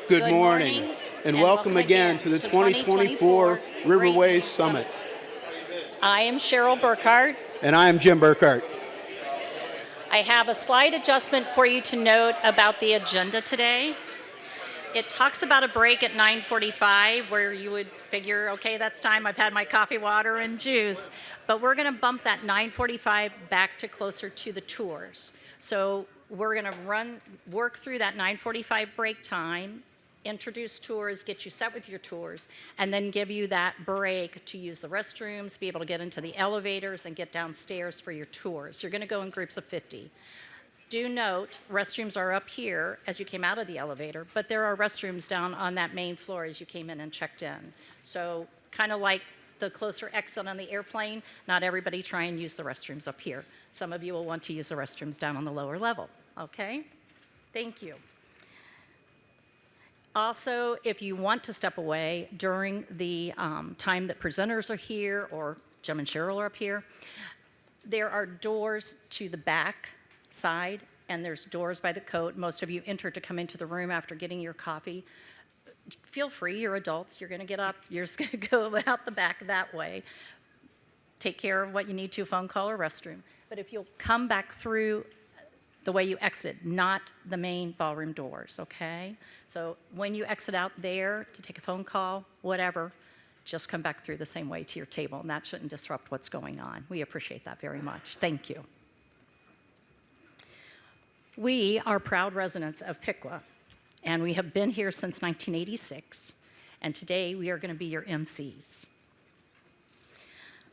Good morning, and welcome again to the 2024 Riverway Summit. I am Cheryl Burkhart. And I am Jim Burkhart. I have a slight adjustment for you to note about the agenda today. It talks about a break at 9:45 where you would figure, okay, that's time, I've had my coffee, water, and juice. But we're going to bump that 9:45 back to closer to the tours. So we're going to work through that 9:45 break time, introduce tours, get you set with your tours, and then give you that break to use the restrooms, be able to get into the elevators, and get downstairs for your tours. You're going to go in groups of 50. Do note, restrooms are up here as you came out of the elevator, but there are restrooms down on that main floor as you came in and checked in. So kind of like the closer exit on the airplane, not everybody try and use the restrooms up here. Some of you will want to use the restrooms down on the lower level, okay? Thank you. Also, if you want to step away during the time that presenters are here or Jim and Cheryl are up here, there are doors to the back side, and there's doors by the coat. Most of you enter to come into the room after getting your coffee. Feel free, you're adults, you're gonna get up, you're just gonna go out the back that way. Take care of what you need to, phone call or restroom. But if you'll come back through the way you exit, not the main ballroom doors, okay? So when you exit out there to take a phone call, whatever, just come back through the same way to your table, and that shouldn't disrupt what's going on. We appreciate that very much. Thank you. We are proud residents of Piqua, and we have been here since 1986, and today we are going to be your MCs.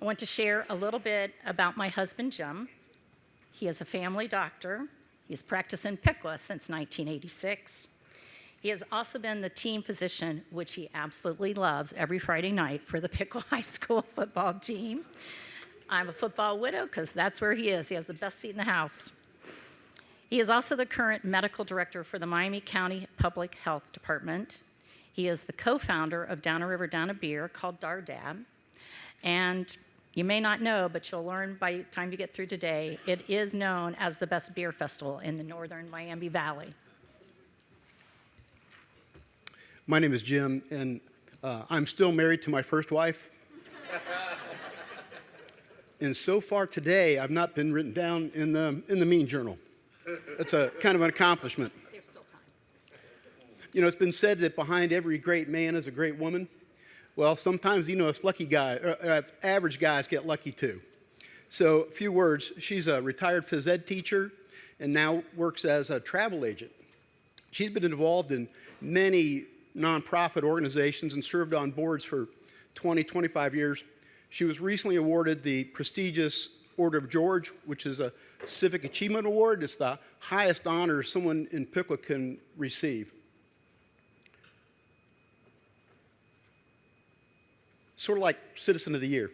I want to share a little bit about my husband, Jim. He is a family doctor. He's practiced in Piqua since 1986. He has also been the team physician, which he absolutely loves, every Friday night for the Piqua High School football team. I'm a football widow because that's where he is. He has the best seat in the house. He is also the current medical director for the Miami County Public Health Department. He is the co-founder of Down a River, Down a Beer called Dardab. And you may not know, but you'll learn by the time you get through today, it is known as the best beer festival in the northern Miami Valley. My name is Jim, and I'm still married to my first wife. And so far today, I've not been written down in the mean journal. It's a kind of an accomplishment. There's still time. You know, it's been said that behind every great man is a great woman. Well, sometimes, us lucky guys, average guys get lucky too. So, a few words. She's a retired phys ed teacher and now works as a travel agent. She's been involved in many nonprofit organizations and served on boards for 20, 25 years. She was recently awarded the prestigious Order of George, which is a civic achievement award. It's the highest honor someone in Piqua can receive. Sort of like Citizen of the Year.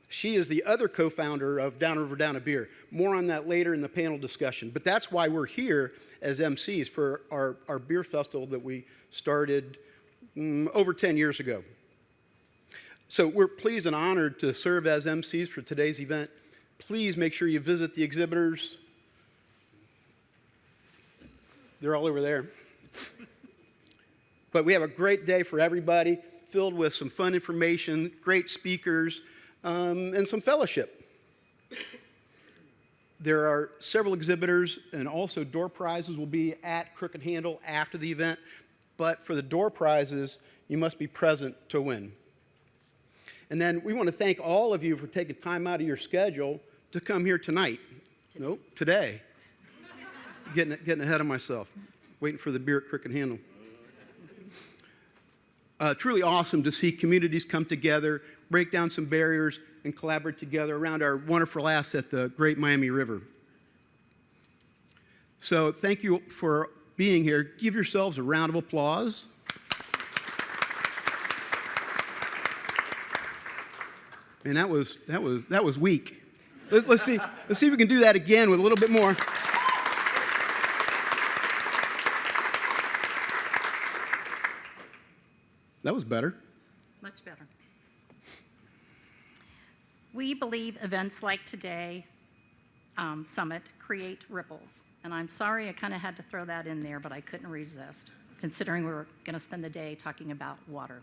She is the other co-founder of Down River, Down a Beer. More on that later in the panel discussion. But that's why we're here as MCs for our beer festival that we started over 10 years ago. So we're pleased and honored to serve as MCs for today's event. Please make sure you visit the exhibitors. They're all over there. But we have a great day for everybody, filled with some fun information, great speakers, and some fellowship. There are several exhibitors, and also door prizes will be at Crooked Handle after the event. But for the door prizes, you must be present to win. And then we want to thank all of you for taking time out of your schedule to come here tonight. Nope, today. Getting ahead of myself. Waiting for the beer at Crooked Handle. Truly awesome to see communities come together, break down some barriers, and collaborate together around our wonderful asset, the Great Miami River. So thank you for being here. Give yourselves a round of applause. Man, that was weak. Let's see if we can do that again with a little bit more. That was better. Much better. We believe events like today summit, create ripples. And I'm sorry I kind of had to throw that in there, but I couldn't resist, considering we were going to spend the day talking about water.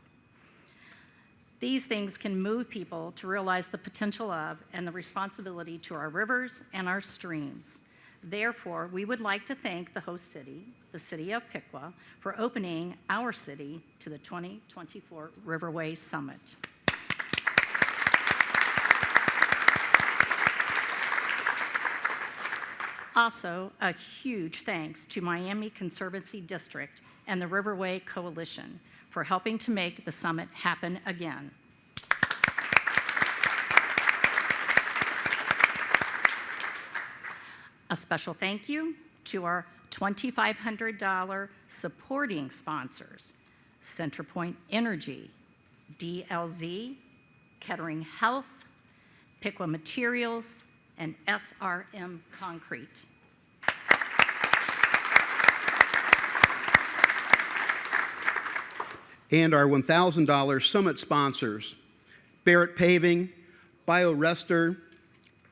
These things can move people to realize the potential of and the responsibility to our rivers and our streams. Therefore, we would like to thank the host city, the city of Piqua, for opening our city to the 2024 Riverway Summit. Also, a huge thanks to Miami Conservancy District and the Riverway Coalition for helping to make the summit happen again. A special thank you to our $2,500 supporting sponsors, CenterPoint Energy, DLZ, Kettering Health, Piqua Materials, and SRM Concrete. And our $1,000 summit sponsors, Barrett Paving, BioRester,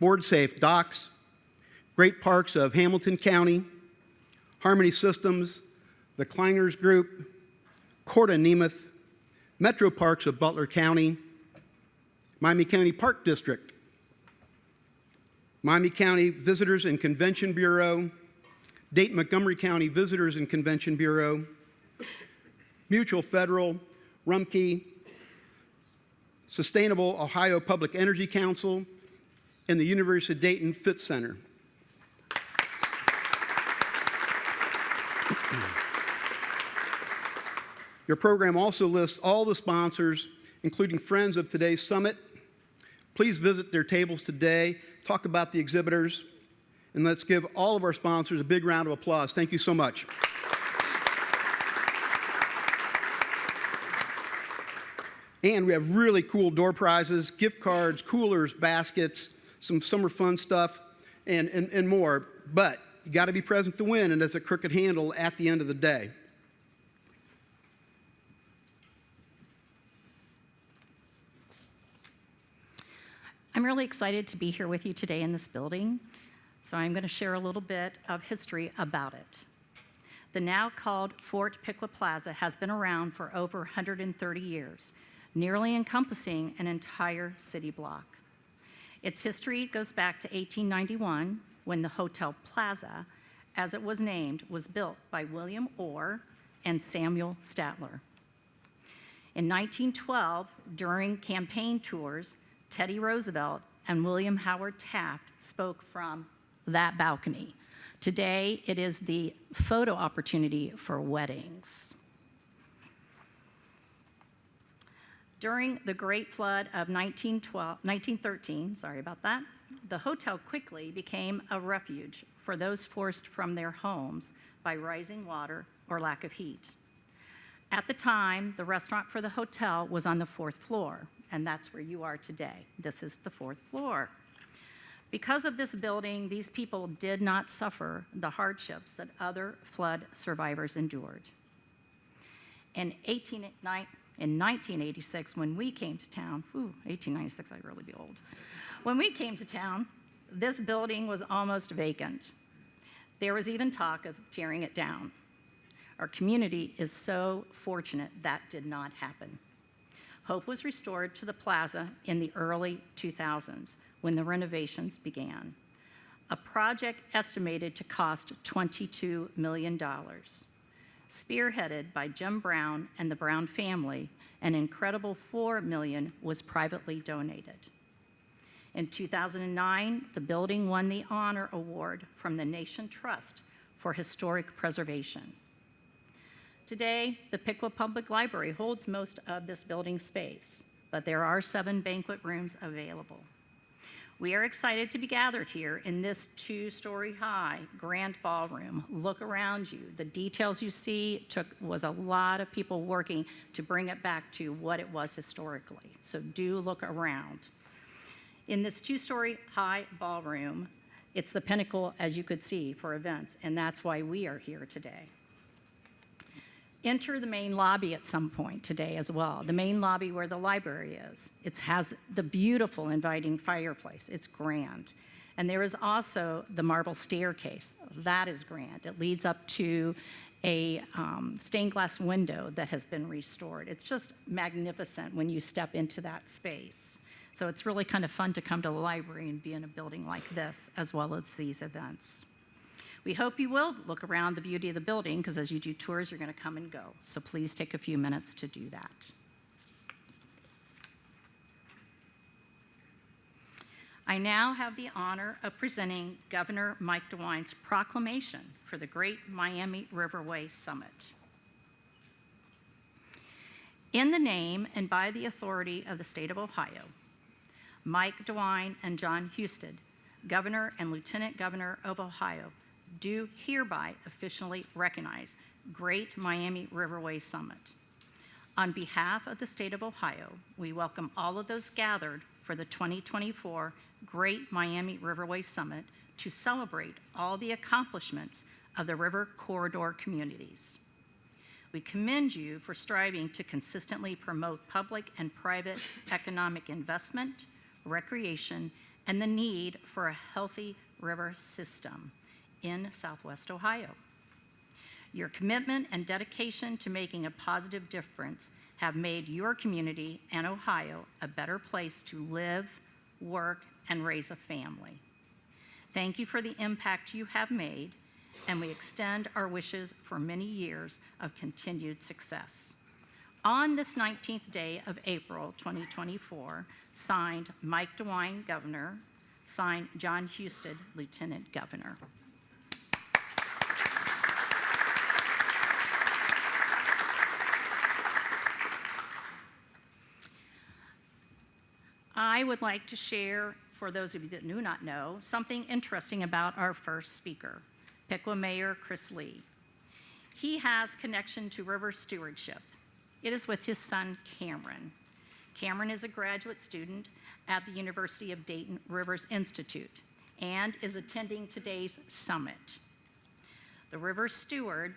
BoardSafe Docks, Great Parks of Hamilton County, Harmony Systems, the Kleiners Group, Corda Nemeth, Metro Parks of Butler County, Miami County Park District, Miami County Visitors and Convention Bureau, Dayton Montgomery County Visitors and Convention Bureau, Mutual Federal, Rumpke, Sustainable Ohio Public Energy Council, and the University of Dayton Fitz Center. Your program also lists all the sponsors, including friends of today's summit. Please visit their tables today, talk about the exhibitors, and let's give all of our sponsors a big round of applause. Thank you so much. And we have really cool door prizes, gift cards, coolers, baskets, some summer fun stuff, and more. But you got to be present to win, and there's a crooked handle at the end of the day. I'm really excited to be here with you today in this building, so I'm going to share a little bit of history about it. The now called Fort Piqua Plaza has been around for over 130 years, nearly encompassing an entire city block. Its history goes back to 1891, when the Hotel Plaza, as it was named, was built by William Orr and Samuel Statler. In 1912, during campaign tours, Teddy Roosevelt and William Howard Taft spoke from that balcony. Today, it is the photo opportunity for weddings. During the Great Flood of 1913, the hotel quickly became a refuge for those forced from their homes by rising water or lack of heat. At the time, the restaurant for the hotel was on the 4th floor, and that's where you are today. This is the 4th floor. Because of this building, these people did not suffer the hardships that other flood survivors endured. In 1986, when we came to town, 1896, I'd really be old. When we came to town, this building was almost vacant. There was even talk of tearing it down. Our community is so fortunate that did not happen. Hope was restored to the plaza in the early 2000s when the renovations began. A project estimated to cost $22 million. Spearheaded by Jim Brown and the Brown family, an incredible $4 million was privately donated. In 2009, the building won the Honor Award from the Nation Trust for Historic Preservation. Today, the Piqua Public Library holds most of this building space, but there are 7 banquet rooms available. We are excited to be gathered here in this 2-story high grand ballroom. Look around you. The details you see was a lot of people working to bring it back to what it was historically. So do look around. In this 2-story high ballroom, it's the pinnacle, as you could see, for events, and that's why we are here today. Enter the main lobby at some point today as well, the main lobby where the library is. It has the beautiful inviting fireplace. It's grand. And there is also the marble staircase. That is grand. It leads up to a stained glass window that has been restored. It's just magnificent when you step into that space. So it's really kind of fun to come to the library and be in a building like this, as well as these events. We hope you will look around the beauty of the building, because as you do tours, you're going to come and go. So please take a few minutes to do that. I now have the honor of presenting Governor Mike DeWine's proclamation for the Great Miami Riverway Summit. In the name and by the authority of the state of Ohio, Mike DeWine and John Husted, Governor and Lieutenant Governor of Ohio, do hereby officially recognize Great Miami Riverway Summit. On behalf of the state of Ohio, we welcome all of those gathered for the 2024 Great Miami Riverway Summit to celebrate all the accomplishments of the river corridor communities. We commend you for striving to consistently promote public and private economic investment, recreation, and the need for a healthy river system in Southwest Ohio. Your commitment and dedication to making a positive difference have made your community and Ohio a better place to live, work, and raise a family. Thank you for the impact you have made, and we extend our wishes for many years of continued success. On this 19th day of April 2024, signed Mike DeWine, Governor, signed John Husted, Lieutenant Governor. I would like to share, for those of you that do not know, something interesting about our first speaker, Piqua Mayor Chris Lee. He has connection to river stewardship. It is with his son, Cameron. Cameron is a graduate student at the University of Dayton Rivers Institute and is attending today's summit. The River Steward,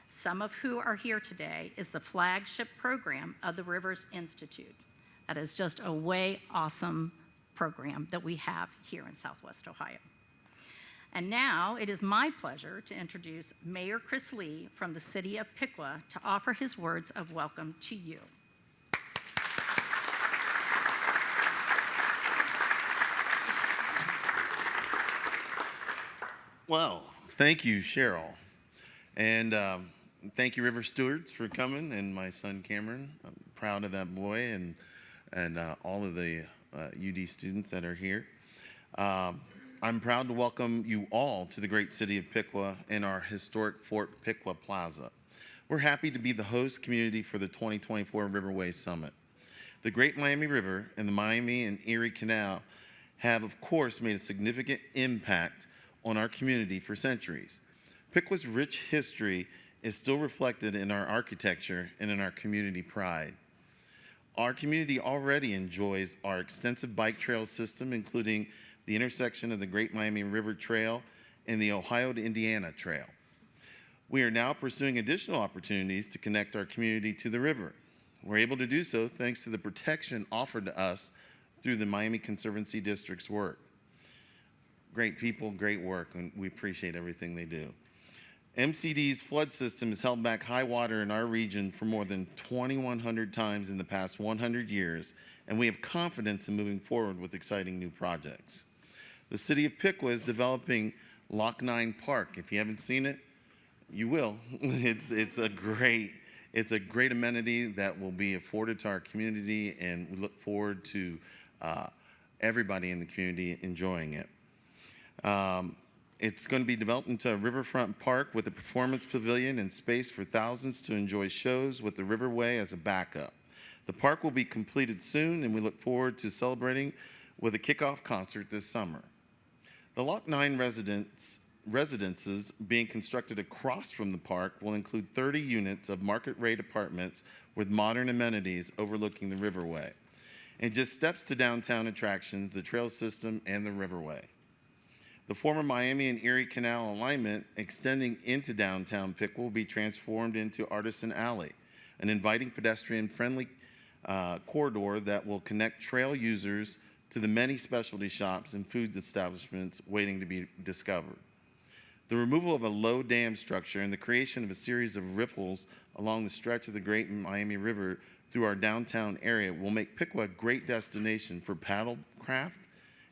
some of who are here today, is the flagship program of the Rivers Institute. That is just a way awesome program that we have here in Southwest Ohio. And now it is my pleasure to introduce Mayor Chris Lee from the city of Piqua to offer his words of welcome to you. Well, thank you, Cheryl. And thank you, River Stewards, for coming, and my son, Cameron. I'm proud of that boy and all of the UD students that are here. I'm proud to welcome you all to the great city of Piqua and our historic Fort Piqua Plaza. We're happy to be the host community for the 2024 Riverway Summit. The Great Miami River and the Miami and Erie Canal have, of course, made a significant impact on our community for centuries. Piqua's rich history is still reflected in our architecture and in our community pride. Our community already enjoys our extensive bike trail system, including the intersection of the Great Miami River Trail and the Ohio to Indiana Trail. We are now pursuing additional opportunities to connect our community to the river. We're able to do so thanks to the protection offered to us through the Miami Conservancy District's work. Great people, great work, and we appreciate everything they do. MCD's flood system has held back high water in our region for more than 2,100 times in the past 100 years, and we have confidence in moving forward with exciting new projects. The city of Piqua is developing Loch 9 Park. If you haven't seen it, you will. It's a great amenity that will be afforded to our community, and we look forward to everybody in the community enjoying it. It's going to be developed into a riverfront park with a performance pavilion and space for thousands to enjoy shows with the Riverway as a backup. The park will be completed soon, and we look forward to celebrating with a kickoff concert this summer. The Loch 9 residences being constructed across from the park will include 30 units of market-rate apartments with modern amenities overlooking the Riverway, and just steps to downtown attractions, the trail system, and the Riverway. The former Miami and Erie Canal alignment extending into downtown Piqua will be transformed into Artisan Alley, an inviting pedestrian-friendly corridor that will connect trail users to the many specialty shops and food establishments waiting to be discovered. The removal of a low dam structure and the creation of a series of riffles along the stretch of the Great Miami River through our downtown area will make Piqua a great destination for paddlecraft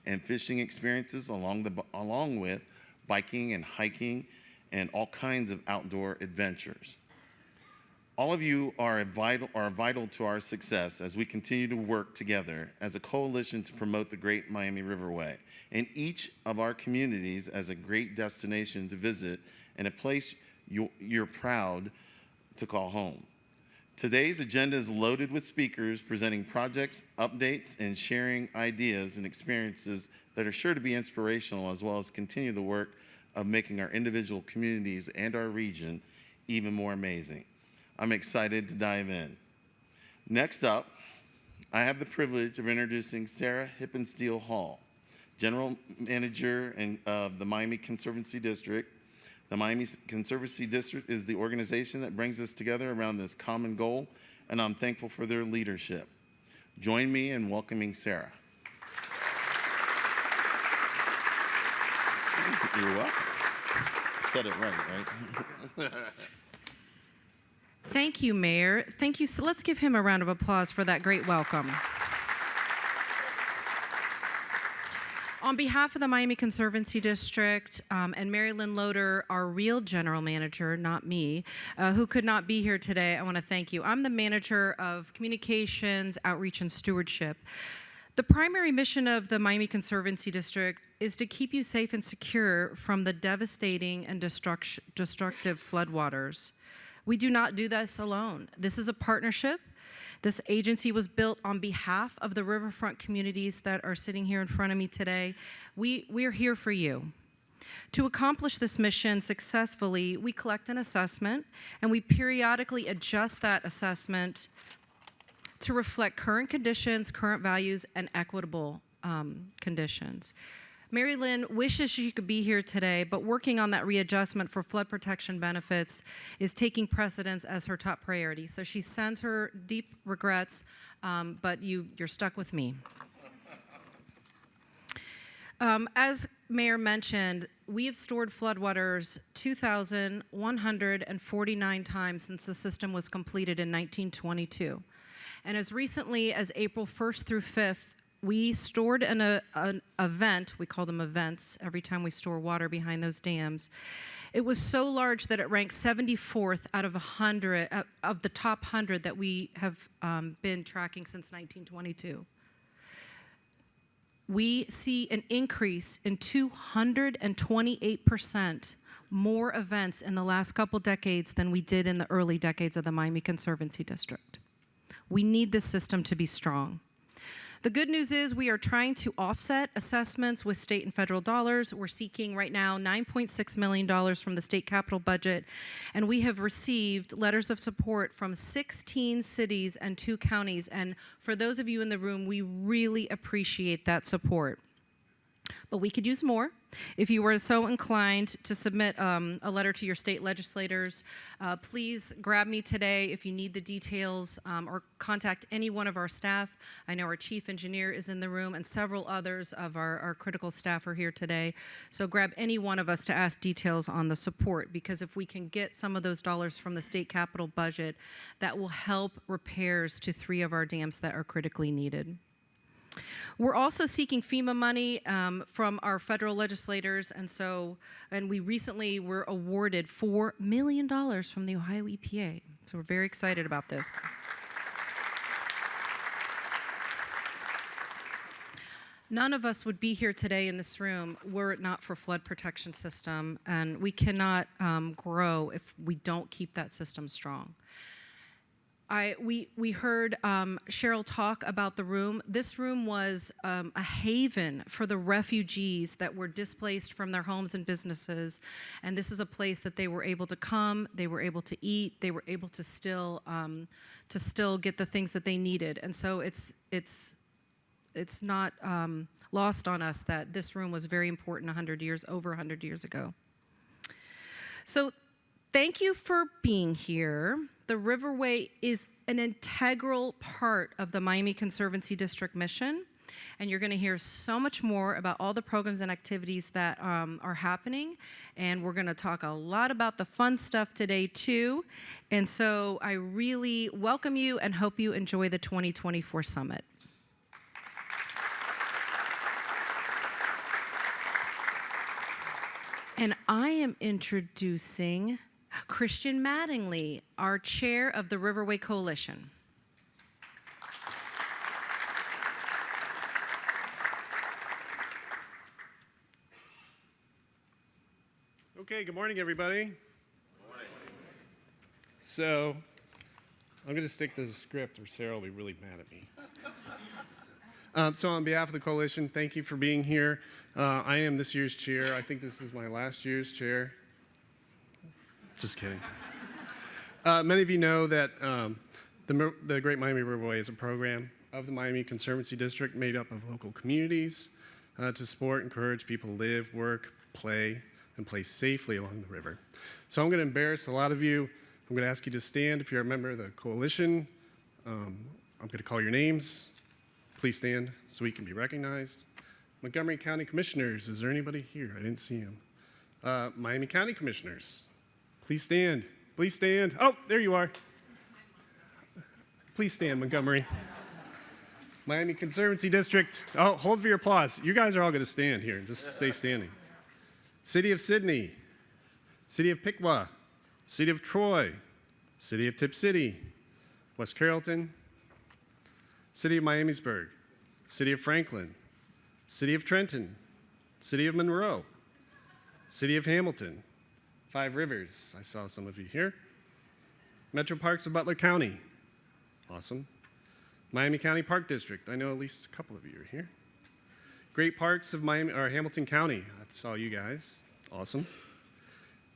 and fishing experiences along with biking and hiking and all kinds of outdoor adventures. All of you are vital to our success as we continue to work together as a coalition to promote the Great Miami Riverway and each of our communities as a great destination to visit and a place you're proud to call home. Today's agenda is loaded with speakers presenting projects, updates, and sharing ideas and experiences that are sure to be inspirational, as well as continue the work of making our individual communities and our region even more amazing. I'm excited to dive in. Next up, I have the privilege of introducing Sarah Hippensteel Hall, General Manager of the Miami Conservancy District. The Miami Conservancy District is the organization that brings us together around this common goal, and I'm thankful for their leadership. Join me in welcoming Sarah. You're welcome. Said it right? Thank you, Mayor. Thank you. So let's give him a round of applause for that great welcome. On behalf of the Miami Conservancy District and Mary Lynn Loader, our real general manager, not me, who could not be here today, I want to thank you. I'm the manager of communications, outreach, and stewardship. The primary mission of the Miami Conservancy District is to keep you safe and secure from the devastating and destructive floodwaters. We do not do this alone. This is a partnership. This agency was built on behalf of the riverfront communities that are sitting here in front of me today. We're here for you. To accomplish this mission successfully, we collect an assessment, and we periodically adjust that assessment to reflect current conditions, current values, and equitable conditions. Mary Lynn wishes she could be here today, but working on that readjustment for flood protection benefits is taking precedence as her top priority. So she sends her deep regrets, but you're stuck with me. As Mayor mentioned, we have stored floodwaters 2,149 times since the system was completed in 1922. And as recently as April 1st through 5th, we stored an event, we call them events, every time we store water behind those dams. It was so large that it ranked 74th out of 100, of the top 100 that we have been tracking since 1922. We see an increase in 228% more events in the last couple decades than we did in the early decades of the Miami Conservancy District. We need this system to be strong. The good news is we are trying to offset assessments with state and federal dollars. We're seeking right now $9.6 million from the state capital budget, and we have received letters of support from 16 cities and 2 counties. And for those of you in the room, we really appreciate that support. But we could use more. If you were so inclined to submit a letter to your state legislators, please grab me today if you need the details, or contact any one of our staff. I know our chief engineer is in the room, and several others of our critical staff are here today. So grab any one of us to ask details on the support, because if we can get some of those dollars from the state capital budget, that will help repairs to 3 of our dams that are critically needed. We're also seeking FEMA money from our federal legislators, and we recently were awarded $4 million from the Ohio EPA. So we're very excited about this. None of us would be here today in this room were it not for flood protection system, and we cannot grow if we don't keep that system strong. We heard Cheryl talk about the room. This room was a haven for the refugees that were displaced from their homes and businesses, and this is a place that they were able to come, they were able to eat, they were able to still get the things that they needed. And so it's not lost on us that this room was very important over 100 years ago. So thank you for being here. The Riverway is an integral part of the Miami Conservancy District mission. And you're going to hear so much more about all the programs and activities that are happening. And we're going to talk a lot about the fun stuff today, too. And so I really welcome you and hope you enjoy the 2024 Summit. And I am introducing Christian Mattingly, our chair of the Riverway Coalition. Okay, good morning, everybody. Good morning. So, I'm going to stick to the script or Sarah will be really mad at me. So on behalf of the coalition, thank you for being here. I am this year's chair. I think this is my last year's chair. Just kidding. Many of you know that the Great Miami Riverway is a program of the Miami Conservancy District made up of local communities to support and encourage people to live, work, play, and play safely along the river. So I'm going to embarrass a lot of you. I'm going to ask you to stand if you're a member of the coalition. I'm going to call your names. Please stand so we can be recognized. Montgomery County Commissioners, is there anybody here? I didn't see him. Miami County Commissioners, please stand. Please stand. Oh, there you are. Please stand, Montgomery. Miami Conservancy District. Oh, hold for your applause. You guys are all going to stand here. Just stay standing. City of Sydney, City of Piqua, City of Troy, City of Tip City, West Carrollton, City of Miamisburg, City of Franklin, City of Trenton, City of Monroe, City of Hamilton, Five Rivers, I saw some of you here, Metro Parks of Butler County, awesome, Miami County Park District, I know at least a couple of you are here, Great Parks of Hamilton County, I saw you guys, awesome,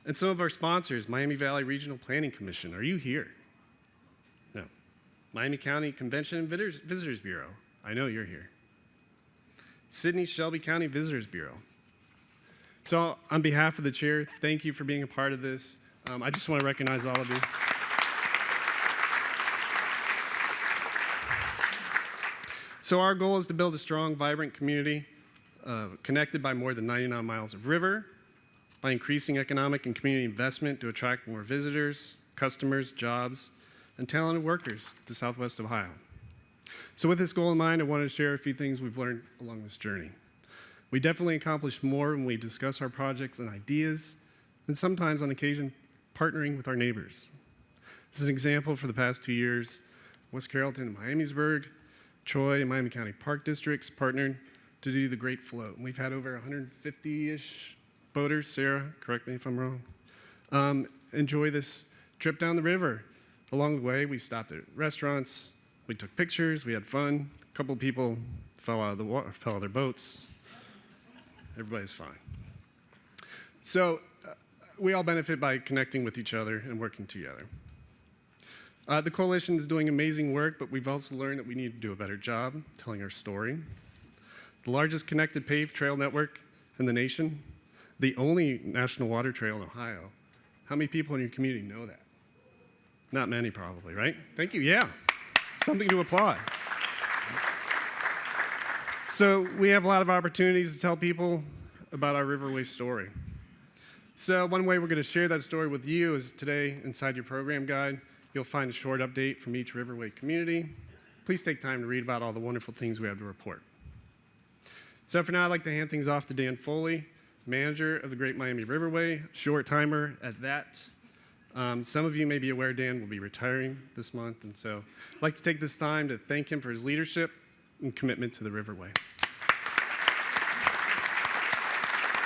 and some of our sponsors, Miami Valley Regional Planning Commission, are you here? No. Miami County Convention and Visitors Bureau, I know you're here. Sydney-Shelby County Visitors Bureau. So on behalf of the chair, thank you for being a part of this. I just want to recognize all of you. So our goal is to build a strong, vibrant community connected by more than 99 miles of river, by increasing economic and community investment to attract more visitors, customers, jobs, and talented workers to Southwest Ohio. So with this goal in mind, I wanted to share a few things we've learned along this journey. We definitely accomplish more when we discuss our projects and ideas, and sometimes on occasion, partnering with our neighbors. This is an example for the past 2 years. West Carrollton and Miamisburg, Troy and Miami County Park Districts partnered to do the Great Float. We've had over 150-ish boaters, Sarah, correct me if I'm wrong, enjoy this trip down the river. Along the way, we stopped at restaurants, we took pictures, we had fun. A couple people fell out of the water, fell out of their boats. Everybody's fine. So we all benefit by connecting with each other and working together. The coalition is doing amazing work, but we've also learned that we need to do a better job telling our story. The largest connected paved trail network in the nation, the only national water trail in Ohio. How many people in your community know that? Not many, probably, right? Thank you, yeah. Something to applaud. So we have a lot of opportunities to tell people about our Riverway story. So one way we're going to share that story with you is today inside your program guide. You'll find a short update from each Riverway community. Please take time to read about all the wonderful things we have to report. So for now, I'd like to hand things off to Dan Foley, manager of the Great Miami Riverway, short timer at that. Some of you may be aware Dan will be retiring this month, and so I'd like to take this time to thank him for his leadership and commitment to the Riverway.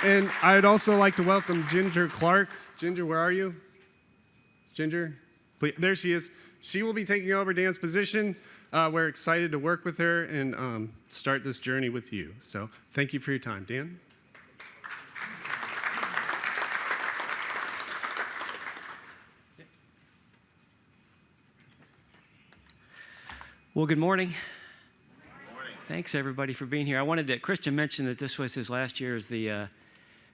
And I'd also like to welcome Ginger Clark. Ginger, where are you? Ginger? There she is. She will be taking over Dan's position. We're excited to work with her and start this journey with you. So thank you for your time. Dan? Well, good morning. Good morning. Thanks, everybody, for being here. I wanted to, Christian mentioned that this was his last year as the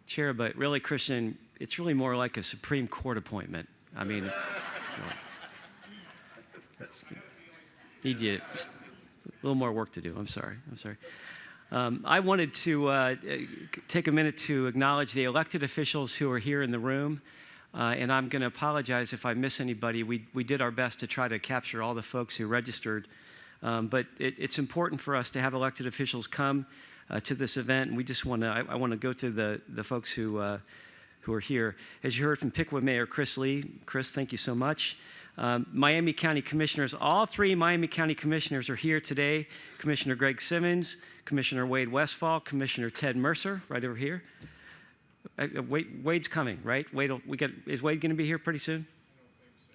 chair, but really, Christian, it's really more like a Supreme Court appointment. I mean, he did. little more work to do. I'm sorry. I wanted to take a minute to acknowledge the elected officials who are here in the room. And I'm going to apologize if I miss anybody. We did our best to try to capture all the folks who registered. But it's important for us to have elected officials come to this event. And we just I want to go through the folks who are here. As you heard from Piqua Mayor Chris Lee. Chris, thank you so much. Miami County Commissioners, all three Miami County Commissioners are here today. Commissioner Greg Simmons, Commissioner Wade Westfall, Commissioner Ted Mercer, right over here. Wade's coming, right? Is Wade going to be here pretty soon?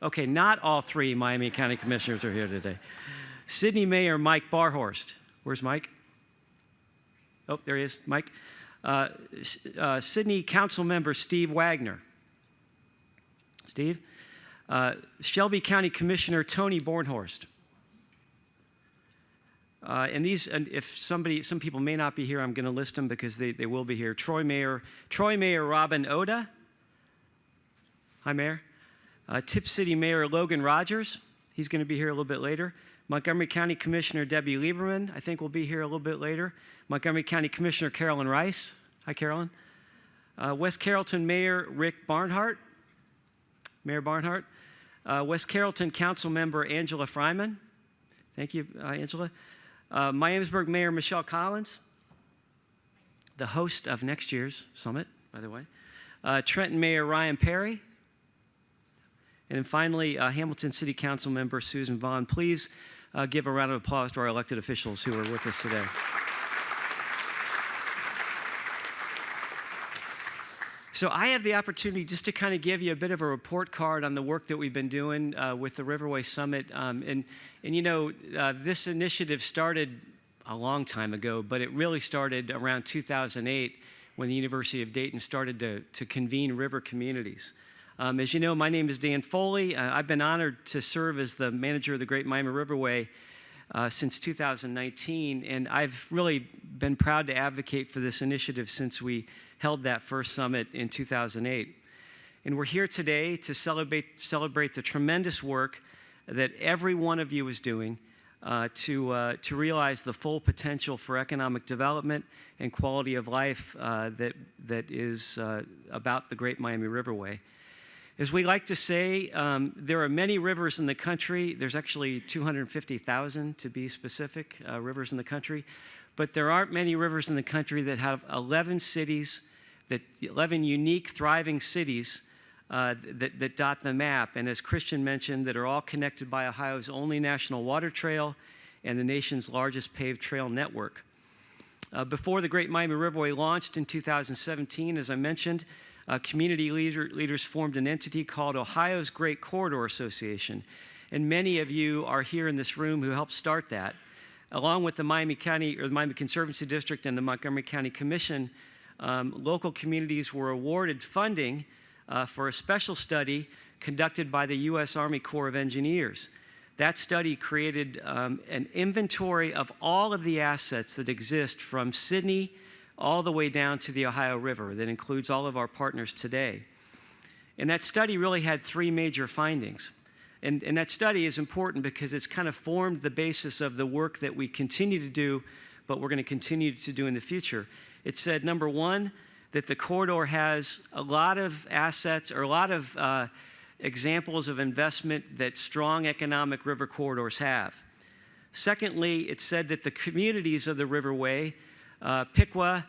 Okay, not all three Miami County Commissioners are here today. Sydney Mayor Mike Barhorst. Where's Mike? Oh, there he is, Mike. Sydney Council Member Steve Wagner. Steve. Shelby County Commissioner Tony Bornhorst. And if some people may not be here, I'm going to list them because they will be here. Troy Mayor Robin Oda. Hi, Mayor. Tip City Mayor Logan Rogers. He's going to be here a little bit later. Montgomery County Commissioner Debbie Lieberman, I think will be here a little bit later. Montgomery County Commissioner Carolyn Rice. Hi, Carolyn. West Carrollton Mayor Rick Barnhart. Mayor Barnhart. West Carrollton Council Member Angela Fryman. Thank you, Angela. Miamisburg Mayor Michelle Collins, the host of next year's summit, by the way. Trenton Mayor Ryan Perry. And then finally, Hamilton City Council Member Susan Vaughn. Please give a round of applause to our elected officials who are with us today. So I have the opportunity just to kind of give you a bit of a report card on the work that we've been doing with the Riverway Summit. And you know, this initiative started a long time ago, but it really started around 2008 when the University of Dayton started to convene river communities. As you know, my name is Dan Foley. I've been honored to serve as the manager of the Great Miami Riverway since 2019, and I've really been proud to advocate for this initiative since we held that first summit in 2008. And we're here today to celebrate the tremendous work that every one of you is doing to realize the full potential for economic development and quality of life that is about the Great Miami Riverway. As we like to say, there are many rivers in the country. There's actually 250,000 to be specific, rivers in the country. But there aren't many rivers in the country that have 11 unique, thriving cities that dot the map. And as Christian mentioned, that are all connected by Ohio's only national water trail and the nation's largest paved trail network. Before the Great Miami Riverway launched in 2017, as I mentioned, community leaders formed an entity called Ohio's Great Corridor Association. And many of you are here in this room who helped start that. Along with the Miami Conservancy District and the Montgomery County Commission, local communities were awarded funding for a special study conducted by the U.S. Army Corps of Engineers. That study created an inventory of all of the assets that exist from Sydney all the way down to the Ohio River that includes all of our partners today. And that study really had three major findings. And that study is important because it's kind of formed the basis of the work that we continue to do, but we're going to continue to do in the future. It said, number one, that the corridor has a lot of assets or a lot of examples of investment that strong economic river corridors have. Secondly, it said that the communities of the Riverway, Piqua,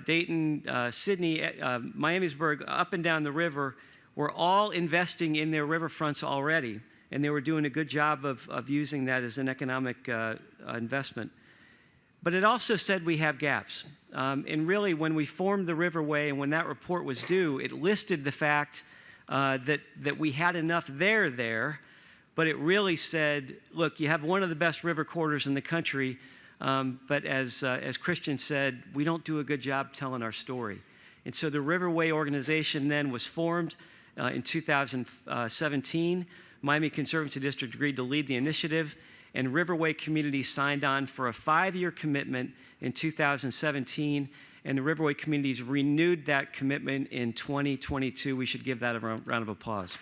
Dayton, Sydney, Miamisburg, up and down the river, were all investing in their riverfronts already, and they were doing a good job of using that as an economic investment. But it also said we have gaps. And really, when we formed the Riverway and when that report was due, it listed the fact that we had enough there, but it really said, look, you have one of the best river corridors in the country, but as Christian said, we don't do a good job telling our story. And so the Riverway organization then was formed in 2017. Miami Conservancy District agreed to lead the initiative, and Riverway community signed on for a 5-year commitment in 2017, and the Riverway communities renewed that commitment in 2022. We should give that a round of applause.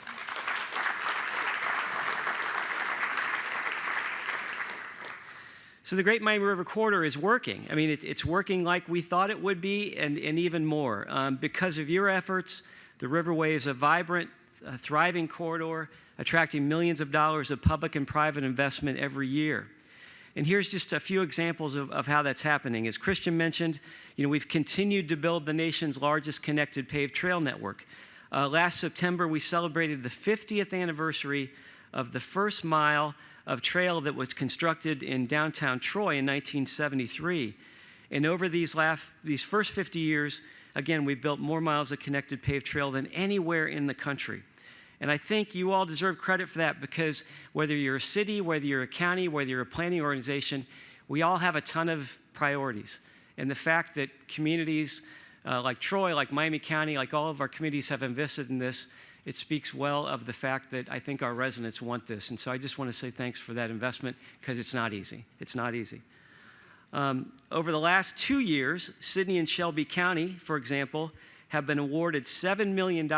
So the Great Miami River Corridor is working. I mean, it's working like we thought it would be, and even more. Because of your efforts, the Riverway is a vibrant, thriving corridor, attracting millions of dollars of public and private investment every year. And here's just a few examples of how that's happening. As Christian mentioned, we've continued to build the nation's largest connected paved trail network. Last September, we celebrated the 50th anniversary of the first mile of trail that was constructed in downtown Troy in 1973. And over these first 50 years, again, we've built more miles of connected paved trail than anywhere in the country. And I think you all deserve credit for that, because whether you're a city, whether you're a county, whether you're a planning organization, we all have a ton of priorities. And the fact that communities like Troy, like Miami County, like all of our communities have invested in this, it speaks well of the fact that I think our residents want this. And so I just want to say thanks for that investment, because it's not easy. It's not easy. Over the last 2 years, Sidney and Shelby County, for example, have been awarded $7 million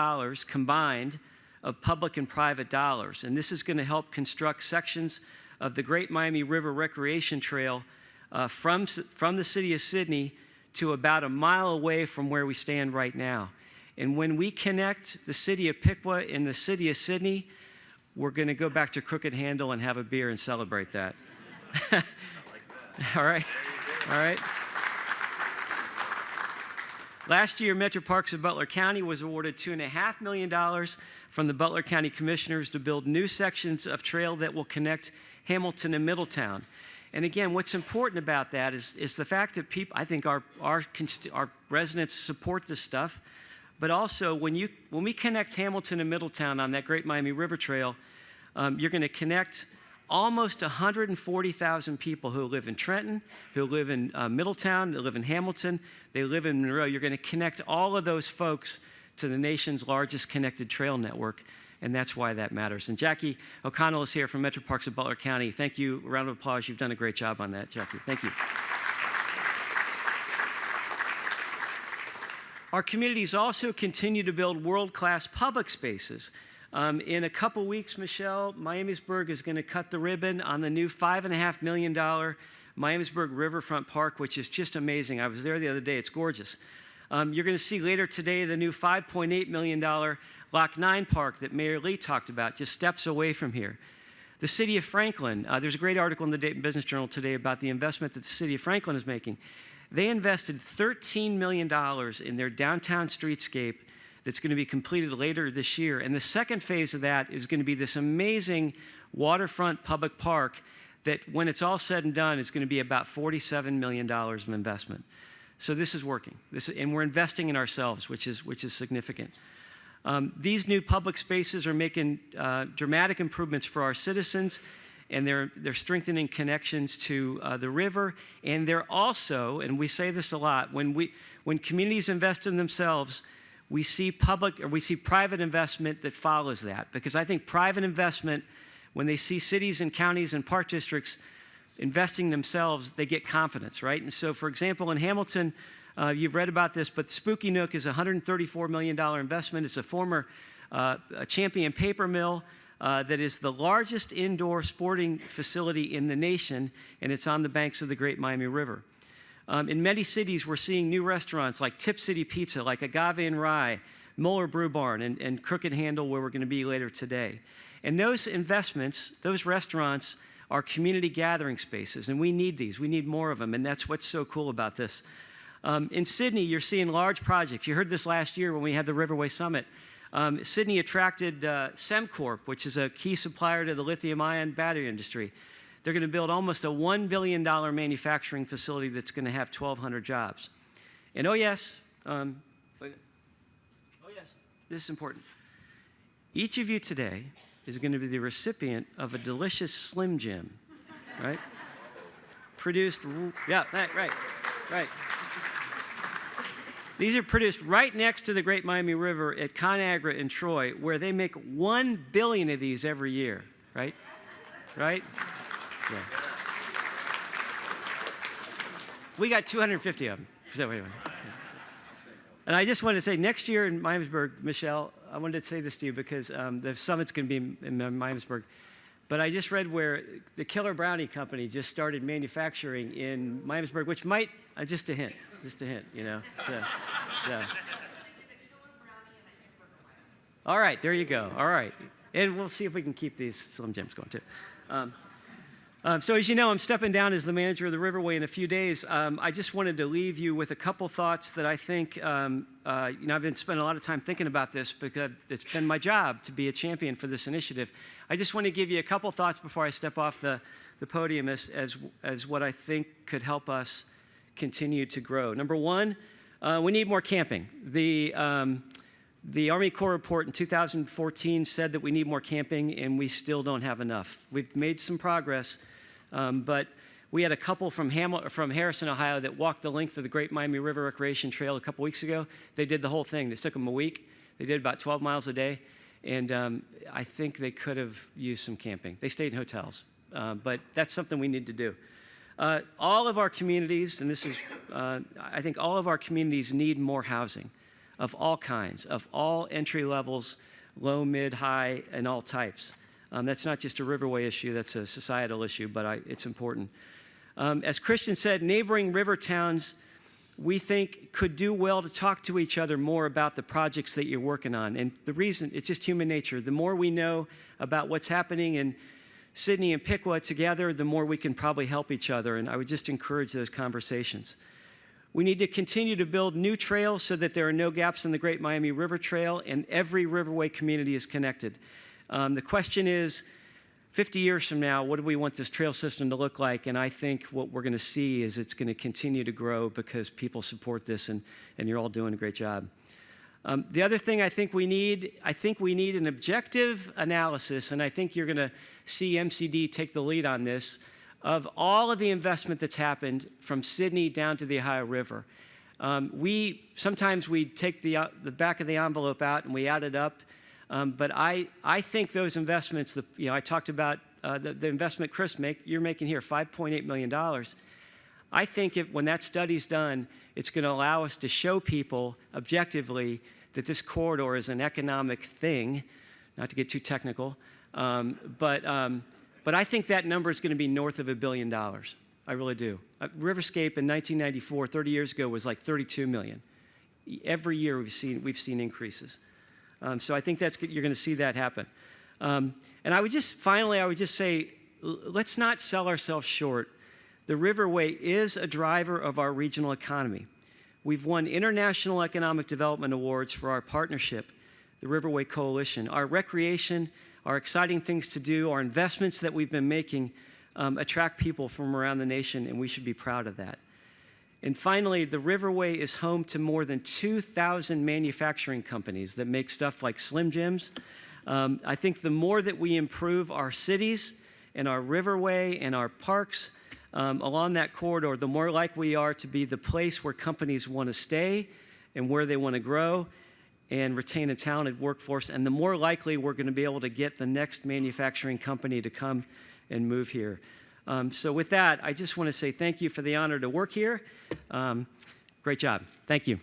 combined of public and private dollars. And this is going to help construct sections of the Great Miami River Recreation Trail from the city of Sidney to about a mile away from where we stand right now. And when we connect the city of Piqua and the city of Sidney, we're going to go back to Crooked Handle and have a beer and celebrate that. All right? All right? Last year, Metro Parks of Butler County was awarded $2.5 million from the Butler County Commissioners to build new sections of trail that will connect Hamilton and Middletown. And again, what's important about that is the fact that I think our residents support this stuff. But also, when we connect Hamilton and Middletown on that Great Miami River Trail, you're going to connect almost 140,000 people who live in Trenton, who live in Middletown, they live in Hamilton, they live in Monroe. You're going to connect all of those folks to the nation's largest connected trail network, and that's why that matters. And Jackie O'Connell is here from Metro Parks of Butler County. Thank you. A round of applause. You've done a great job on that, Jackie. Thank you. Our communities also continue to build world-class public spaces. In a couple weeks, Michelle, Miamisburg is going to cut the ribbon on the new $5.5 million Miamisburg Riverfront Park, which is just amazing. I was there the other day. It's gorgeous. You're going to see later today the new $5.8 million Lock 9 Park that Mayor Lee talked about, just steps away from here. The city of Franklin, there's a great article in the Dayton Business Journal today about the investment that the city of Franklin is making. They invested $13 million in their downtown streetscape that's going to be completed later this year. And the second phase of that is going to be this amazing waterfront public park that, when it's all said and done, is going to be about $47 million of investment. So this is working. And we're investing in ourselves, which is significant. These new public spaces are making dramatic improvements for our citizens, and they're strengthening connections to the river. And they're also, and we say this a lot, when communities invest in themselves, we see private investment that follows that. Because I think private investment, when they see cities and counties and park districts investing themselves, they get confidence, right? And so, for example, in Hamilton, you've read about this, but Spooky Nook is a $134 million investment. It's a former Champion paper mill that is the largest indoor sporting facility in the nation, and it's on the banks of the Great Miami River. In many cities, we're seeing new restaurants like Tip City Pizza, like Agave and Rye, Muller Brew Barn, and Crooked Handle, where we're going to be later today. And those investments, those restaurants, are community gathering spaces, and we need these. We need more of them, and that's what's so cool about this. In Sidney, you're seeing large projects. You heard this last year when we had the Riverway Summit. Sidney attracted SemCorp, which is a key supplier to the lithium-ion battery industry. They're going to build almost a $1 billion manufacturing facility that's going to have 1,200 jobs. And oh yes, this is important. Each of you today is going to be the recipient of a delicious Slim Jim, right? Produced, yeah, right. These are produced right next to the Great Miami River at ConAgra in Troy, where they make 1 billion of these every year, right? Right? Yeah. We got 250 of them. So anyway. Yeah. And I just want to say, next year in Miamisburg, Michelle, I wanted to say this to you because the summit's going to be in Miamisburg. But I just read where the Killer Brownie Company just started manufacturing in Miamisburg, which might, just a hint, you know. So. All right, there you go. All right. And we'll see if we can keep these Slim Jims going too. So as you know, I'm stepping down as the manager of the Riverway in a few days. I just wanted to leave you with a couple thoughts that I think, I've been spending a lot of time thinking about this because it's been my job to be a champion for this initiative. I just want to give you a couple thoughts before I step off the podium as what I think could help us continue to grow. Number one, we need more camping. The Army Corps report in 2014 said that we need more camping, and we still don't have enough. We've made some progress, but we had a couple from Harrison, Ohio, that walked the length of the Great Miami River Recreation Trail a couple weeks ago. They did the whole thing. It took them a week. They did about 12 miles a day, and I think they could have used some camping. They stayed in hotels, but that's something we need to do. All of our communities, and this is, I think all of our communities need more housing of all kinds, of all entry levels, low, mid, high, and all types. That's not just a Riverway issue, that's a societal issue, but it's important. As Christian said, neighboring river towns, we think, could do well to talk to each other more about the projects that you're working on. And the reason, it's just human nature. The more we know about what's happening in Sydney and Piqua together, the more we can probably help each other. And I would just encourage those conversations. We need to continue to build new trails so that there are no gaps in the Great Miami River Trail and every Riverway community is connected. The question is, 50 years from now, what do we want this trail system to look like? And I think what we're going to see is it's going to continue to grow because people support this, and you're all doing a great job. The other thing I think we need an objective analysis, and I think you're going to see MCD take the lead on this, of all of the investment that's happened from Sydney down to the Ohio River. Sometimes we take the back of the envelope out and we add it up, but I think those investments, I talked about the investment you're making here, $5.8 million. I think when that study's done, it's going to allow us to show people objectively that this corridor is an economic thing, not to get too technical, but I think that number is going to be north of $1 billion. I really do. Riverscape in 1994, 30 years ago, was like $32 million. Every year we've seen increases. So I think you're going to see that happen. And finally, I would just say, let's not sell ourselves short. The Riverway is a driver of our regional economy. We've won international economic development awards for our partnership, the Riverway Coalition. Our recreation, our exciting things to do, our investments that we've been making attract people from around the nation, and we should be proud of that. And finally, the Riverway is home to more than 2,000 manufacturing companies that make stuff like Slim Jims. I think the more that we improve our cities and our Riverway and our parks along that corridor, the more likely we are to be the place where companies want to stay and where they want to grow and retain a talented workforce, and the more likely we're going to be able to get the next manufacturing company to come and move here. So with that, I just want to say thank you for the honor to work here. Great job. Thank you.